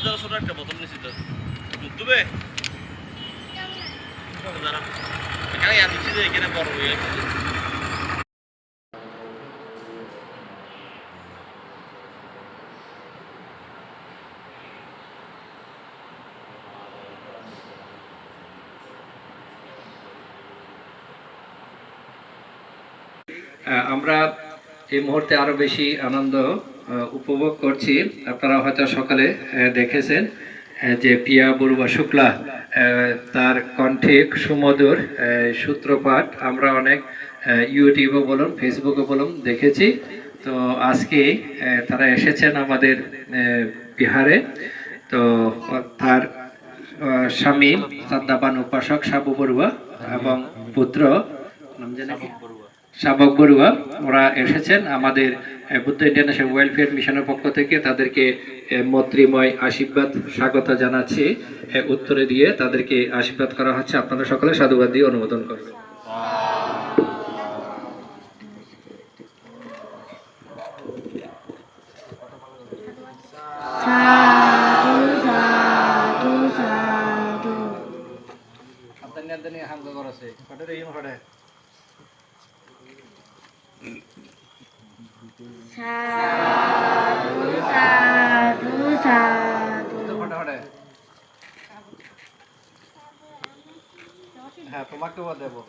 জন্য ছোট একটা বোতল নিয়েছি তো দুধ দেবে এখানে দিচ্ছি যে এখানে বড় হয়ে আমরা এই মুহূর্তে আরো বেশি আনন্দ উপভোগ করছি। আপনারা হয়তো সকালে দেখেছেন যে পিয়া বড়ুয়া শুক্লা তার কণ্ঠে সুমধুর সূত্রপাঠ আমরা অনেক ইউটিউবে বলুন ফেসবুকে বলুন দেখেছি। তো আজকে তারা এসেছেন আমাদের বিহারে। তো তার স্বামী শ্রদ্ধাবান উপাসক সাবু বড়ুয়া এবং পুত্র শাবক বড়ুয়া ওরা এসেছেন আমাদের বুদ্ধ ইন্টারন্যাশনাল ওয়েলফেয়ার মিশনের পক্ষ থেকে। তাদেরকে মৈত্রীময় আশীর্বাদ স্বাগত জানাচ্ছি। উত্তরে দিয়ে তাদেরকে আশীর্বাদ করা হচ্ছে। আপনারা সকলে সাধুবাদ দিয়ে অনুমোদন করবেন। সাধু সাধু সাধু হ্যাঁ তোমাকেও দেবো।